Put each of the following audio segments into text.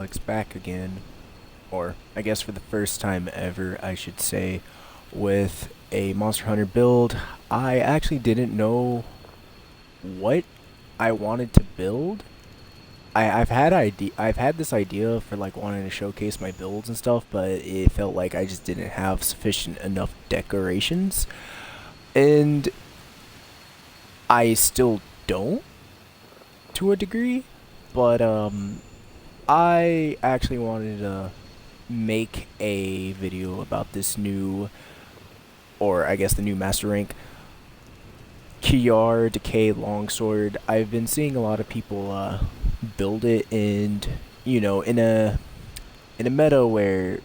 Alex back again, or I guess for the first time ever, I should say, with a Monster Hunter build. I actually didn't know what I wanted to build. I've had this idea for like wanting to showcase my builds and stuff, but it felt like I just didn't have sufficient enough decorations, and I still don't to a degree, but I actually wanted to make a video about this new, or I guess the new master rank, Kjarr Decay Longsword. I've been seeing a lot of people build it, and in a meta where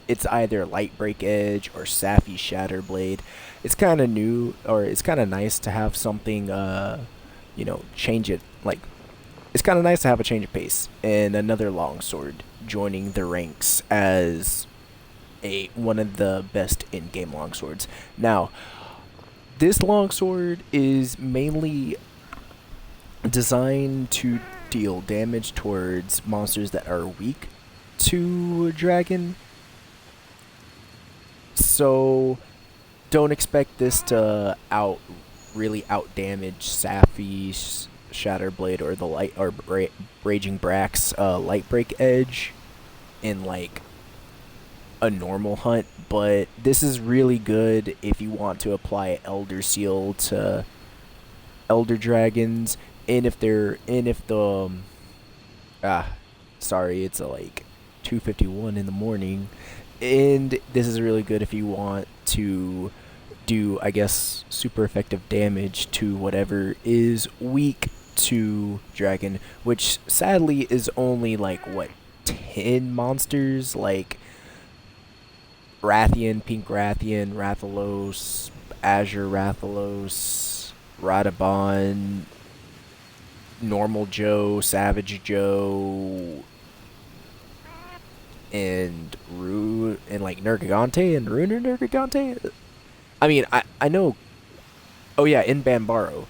it's either Light Break Edge or Sappy Shatter Blade. It's kind of new, or it's kind of nice to have something change it. Like, it's kind of nice to have a change of pace, and another longsword joining the ranks as a one of the best in-game longswords. Now, this longsword is mainly designed to deal damage towards monsters that are weak to dragon. So don't expect this to really out damage Sappy's Shatterblade or the light or Raging Brack's Light Break Edge in like a normal hunt, but this is really good if you want to apply Elder Seal to Elder Dragons, and if the sorry, it's like 2:51 in the morning, and this is really good if you want to do, I guess, super effective damage to whatever is weak to dragon, which sadly is only like what 10 monsters, like Rathian, Pink Rathian, Rathalos, Azure Rathalos, Radabon, Normal Joe, Savage Joe, and like Nergigante and Ruiner Nergigante. I mean, I know. Oh yeah, in Bambaro,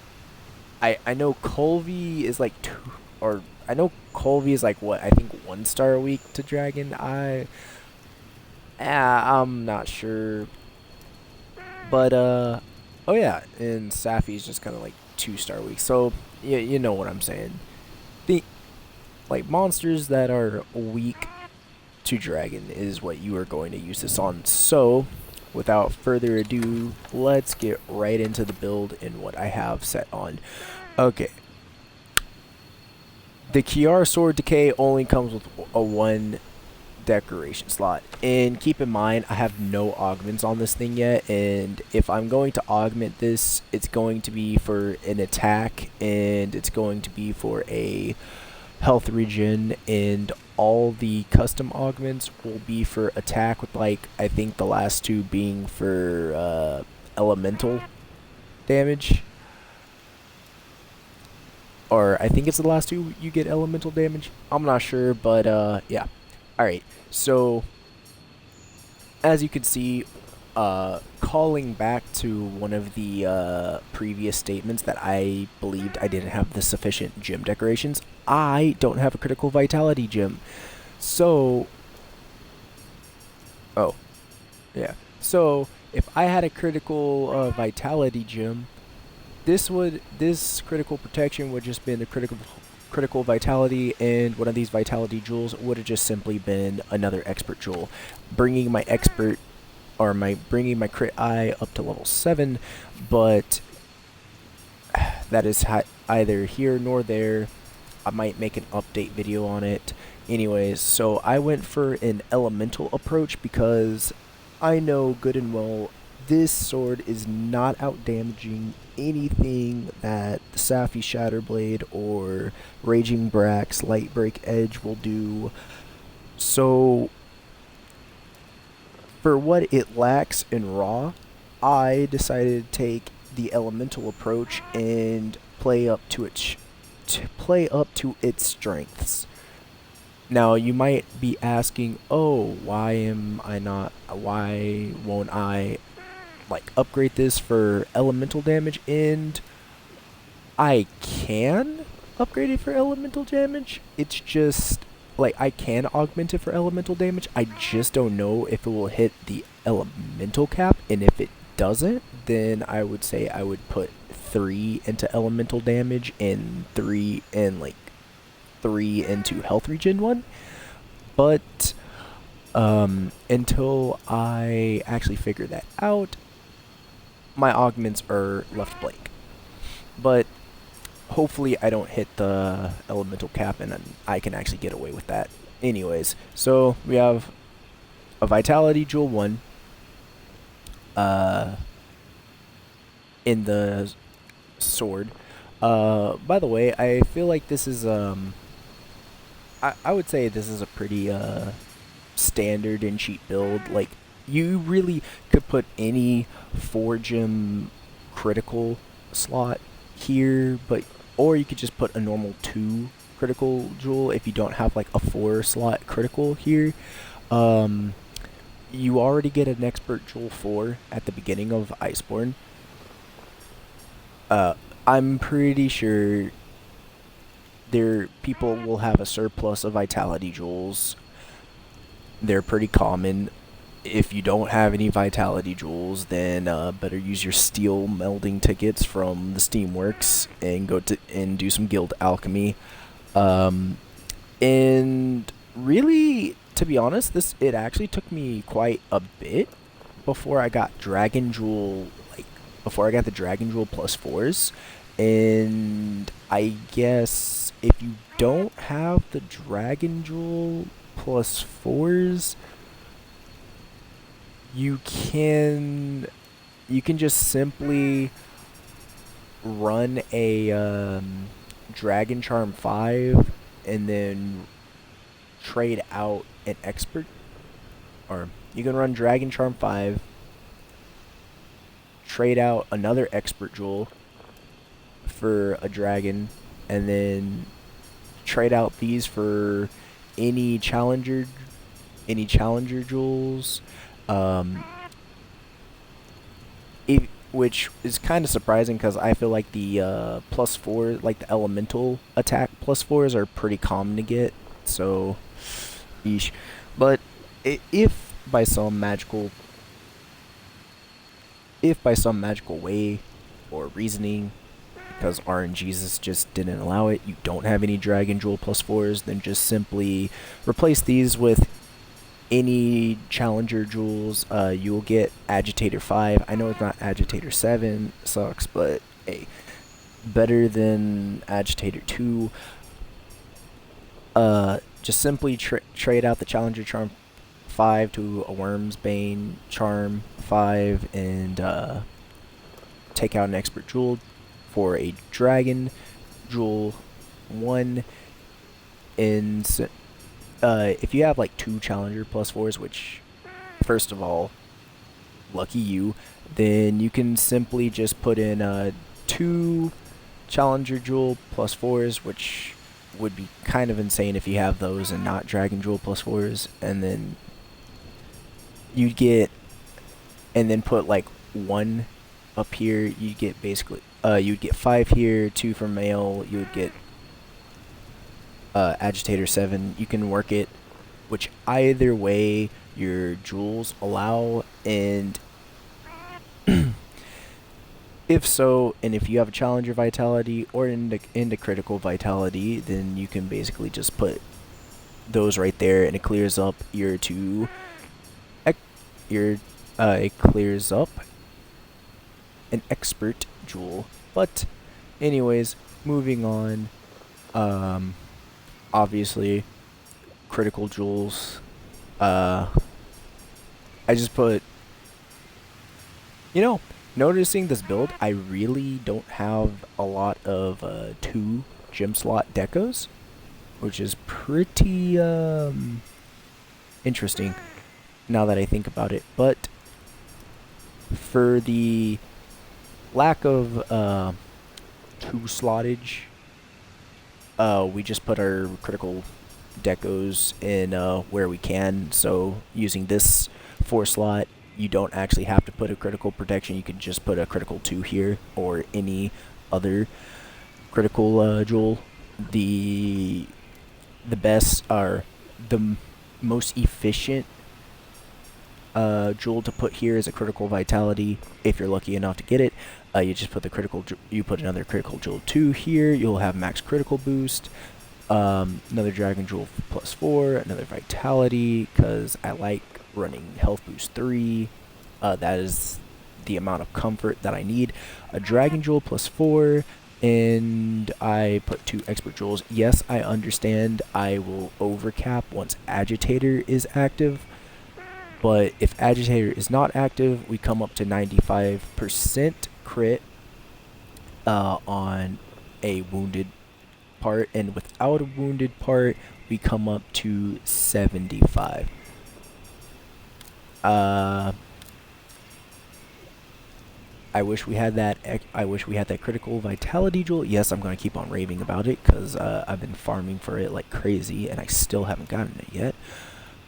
I know Colby is like two, or I know Colby is like what, I think 1 star a week to dragon. I'm not sure, but oh yeah, and Sappy's just kind of like 2 star week. So yeah, you know what I'm saying. The like monsters that are weak to dragon is what you are going to use this on. So without further ado, let's get right into the build and what I have set on. Okay. The Kjarr Sword Decay only comes with a 1 decoration slot. And keep in mind, I have no augments on this thing yet, and if I'm going to augment this, it's going to be for an attack, and it's going to be for a health regen, and all the custom augments will be for attack, with like I think the last 2 being for elemental damage, or I think it's the last 2 you get elemental damage. I'm not sure, but yeah. Alright, so as you can see, calling back to one of the previous statements that I believed I didn't have the sufficient gym decorations, I don't have a critical vitality gym. So, oh, yeah. So, if I had a critical vitality gym, this critical protection would just been a critical vitality, and one of these vitality jewels would have just simply been another expert jewel, bringing my expert, or bringing my crit eye up to level 7. But that is either here nor there. I might make an update video on it. Anyways, so I went for an elemental approach because I know good and well this sword is not out damaging anything that the Sappy Shatterblade or Raging Brack's Light Break Edge will do. So for what it lacks in raw, I decided to take the elemental approach and play up to its strengths. Now you might be asking, "Oh, why won't I like upgrade this for elemental damage?" And I can upgrade it for elemental damage. It's just like I can augment it for elemental damage. I just don't know if it will hit the elemental cap, and if it doesn't, then I would say I would put 3 into elemental damage and 3 into health regen 1. But until I actually figure that out, my augments are left blank. But hopefully I don't hit the elemental cap and I can actually get away with that. Anyways, so we have a Vitality Jewel 1 in the sword. By the way, I feel like this is I would say this is a pretty standard and cheap build. Like, you really could put any 4 gem critical slot here, but or you could just put a normal 2 critical jewel if you don't have like a 4 slot critical here. You already get an expert jewel 4 at the beginning of Iceborne. I'm pretty sure people will have a surplus of vitality jewels. They're pretty common. If you don't have any vitality jewels, then better use your steel melding tickets from the Steamworks and go to and do some guild alchemy. And really, to be honest, it actually took me quite a bit before I got Dragon Jewel, before I got the Dragon Jewel plus 4s. And I guess if you don't have the Dragon Jewel plus 4s, you can just simply run a Dragon Charm 5 and then trade out an expert, or you can run Dragon Charm 5, trade out another expert jewel for a dragon, and then trade out these for any challenger jewels, which is kind of surprising because I feel like the plus 4, like the elemental attack plus 4s are pretty common to get. So, yeesh. But if by some magical way or reasoning, because RNGesus just didn't allow it, you don't have any Dragon Jewel plus 4s, then just simply replace these with any Challenger Jewels. You'll get Agitator 5. I know it's not Agitator 7, sucks, but hey, better than Agitator 2. Just simply trade out the Challenger Charm 5 to a Worm's Bane Charm 5 and take out an Expert Jewel for a Dragon Jewel 1. And if you have like 2 Challenger plus 4s, which, first of all, lucky you, then you can simply just put in 2 Challenger Jewel plus 4s, which would be kind of insane if you have those and not Dragon Jewel plus 4s, and then you'd get, and then put like 1 up here. You'd get basically, you'd get 5 here, 2 for male. You would get Agitator 7. You can work it which either way your jewels allow, and if so, and if you have a Challenger Vitality or into critical Vitality, then you can basically just put those right there, and it clears up your it clears up an expert jewel. But anyways, moving on, obviously critical jewels, I just put, noticing this build, I really don't have a lot of 2 gem slot decos, which is pretty interesting now that I think about it. But for the lack of 2 slottage, we just put our critical decos in where we can. So using this 4 slot, you don't actually have to put a critical protection. You could just put a critical 2 here or any other critical jewel. The the best or most efficient jewel to put here is a critical vitality. If you're lucky enough to get it, you just put the you put another critical jewel 2 here. You'll have max critical boost. Another dragon jewel +4, another vitality because I like running health boost 3. That is the amount of comfort that I need. A dragon jewel +4, and I put 2 expert jewels. Yes, I understand I will overcap once agitator is active, but if agitator is not active, we come up to 95% crit on a wounded part, and without a wounded part, we come up to 75. I wish we had that. I wish we had that critical vitality jewel. Yes, I'm gonna keep on raving about it because I've been farming for it like crazy, and I still haven't gotten it yet.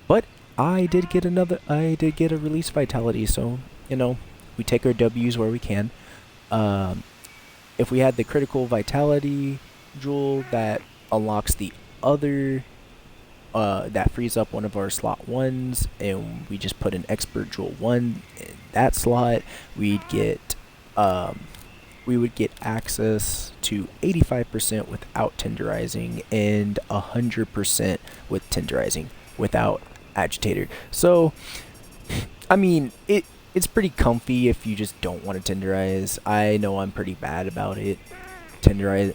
But I did get a release vitality, so you know, we take our W's where we can. If we had the critical vitality jewel that unlocks the other, that frees up one of our slot 1s, and we just put an expert jewel 1 in that slot, we would get access to 85% without tenderizing and 100% with tenderizing without agitator. So I mean, it's pretty comfy if you just don't want to tenderize. I know I'm pretty bad about it, tenderize,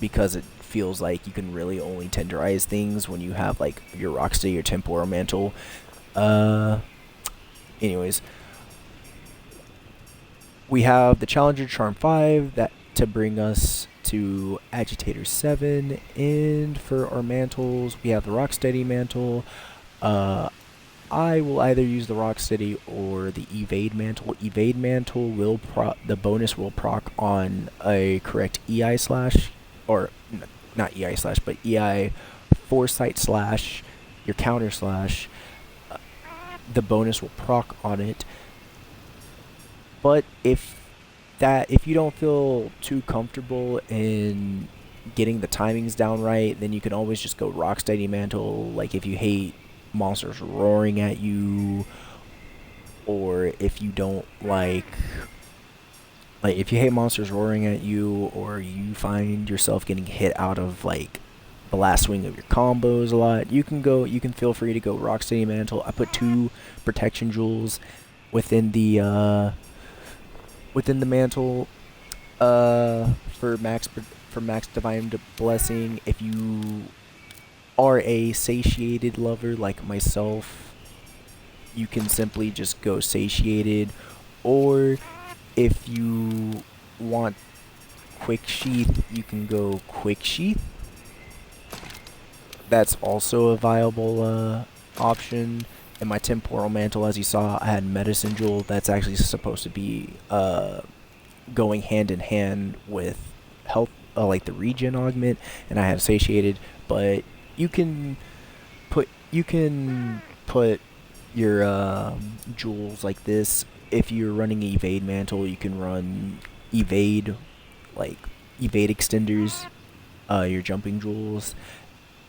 because it feels like you can really only tenderize things when you have like your Rocksteady or Temporal Mantle. Anyways, we have the Challenger Charm 5 that to bring us to Agitator 7, and for our mantles, we have the Rocksteady Mantle. I will either use the Rocksteady or the Evade Mantle. Evade Mantle will the bonus will proc on a correct EI slash, or not EI slash, but EI Foresight slash, your counter slash. The bonus will proc on it. But if you don't feel too comfortable in getting the timings down right, then you can always just go Rocksteady Mantle. Like if you hate monsters roaring at you, or if you don't like if you hate monsters roaring at you, or you find yourself getting hit out of like the last swing of your combos a lot, you can feel free to go Rocksteady Mantle. I put 2 protection jewels within the mantle for max divine blessing. If you are a satiated lover like myself, you can simply just go satiated, or if you want quick sheath, you can go quick sheath. That's also a viable option. In my Temporal Mantle, as you saw, I had Medicine Jewel. That's actually supposed to be going hand in hand with health, like the regen augment, and I had Satiated. But you can put your jewels like this. If you're running Evade Mantle, you can run Evade, like Evade extenders, your jumping jewels.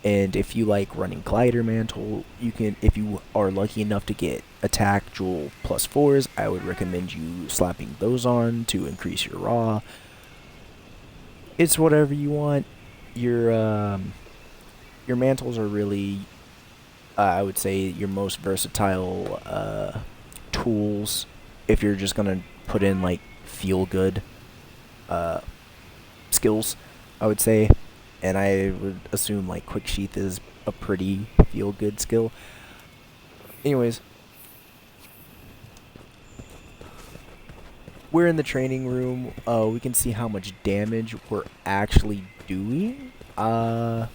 And if you like running Glider Mantle, you can, if you are lucky enough to get Attack Jewel +4s, I would recommend you slapping those on to increase your raw. It's whatever you want. Your mantles are really, I would say, your most versatile tools if you're just gonna put in like feel good skills, I would say. And I would assume like Quick Sheath is a pretty feel good skill. Anyways, we're in the training room. We can see how much damage we're actually doing. Now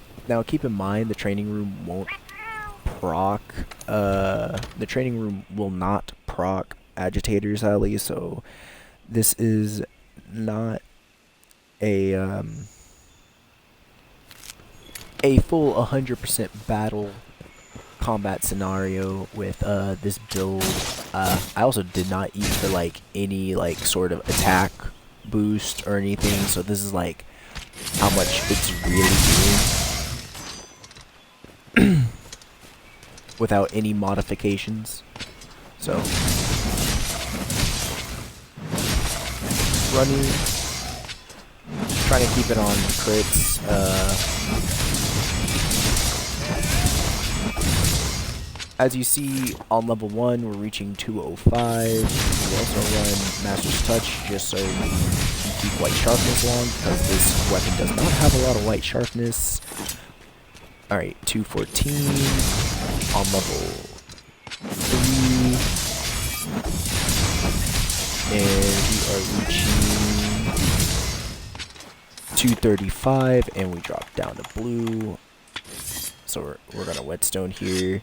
keep in mind the training room won't proc. The training room will not proc agitators, at least. So this is not a full 100% battle combat scenario with this build. I also did not eat for like any like sort of attack boost or anything, so this is like how much it's really doing. without any modifications. So running, trying to keep it on crits. As you see, on level 1, we're reaching 205. We also run Master's Touch just so we can keep white sharpness long, because this weapon does not have a lot of white sharpness. Alright, 214 on level 3. And we are reaching 235, and we drop down to blue. So we're gonna whetstone here.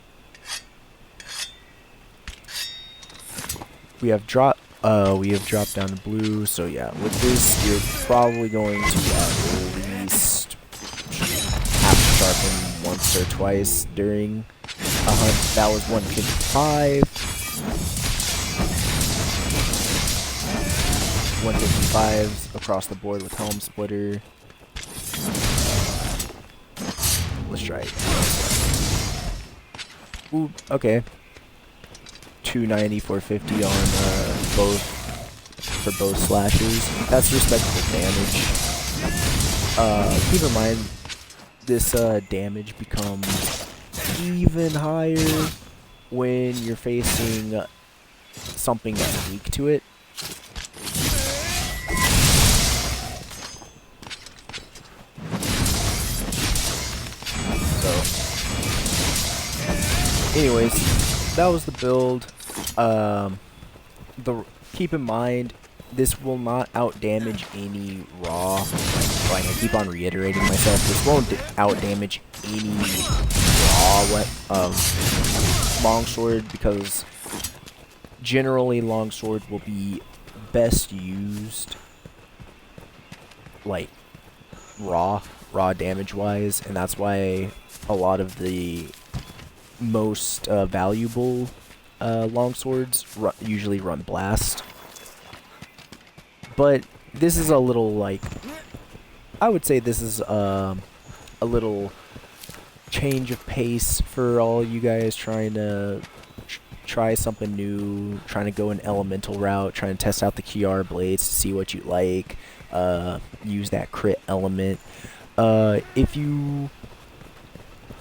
We have dropped down to blue, so yeah, with this you're probably going to at least have to sharpen once or twice during a hunt. That was 155. 155s across the board with Helm Splitter. Let's try it. Ooh, okay. 290, 450 on for both slashes. That's respectable damage. Keep in mind, this damage becomes even higher when you're facing something that's weak to it. So, anyways, that was the build. Keep in mind, this will not out damage any raw. Like I keep on reiterating myself, this won't out damage any raw longsword, because generally longsword will be best used like raw damage wise, and that's why a lot of the most valuable longswords usually run blast. But this is a little, like, I would say this is a little change of pace for all you guys trying to try something new, trying to go an elemental route, trying to test out the Kjarr blades to see what you like, use that crit element. If you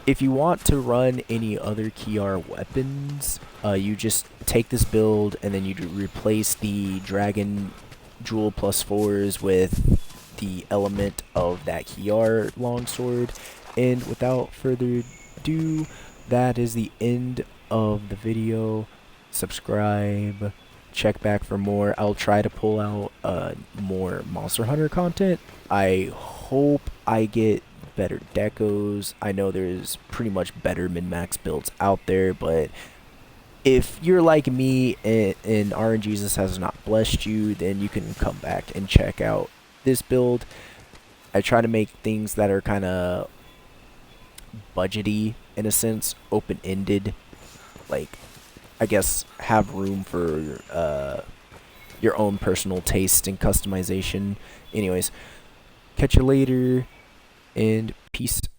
want to run any other Kjarr weapons, you just take this build and then you replace the Dragon Jewel +4s with the element of that Kjarr longsword. And without further ado, that is the end of the video. Subscribe, check back for more. I'll try to pull out more Monster Hunter content. I hope I get better decos. I know there's pretty much better min-max builds out there, but if you're like me and RNGesus has not blessed you, then you can come back and check out this build. I try to make things that are kind of budgety in a sense, open-ended, like I guess have room for your own personal taste and customization. Anyways, catch you later, and peace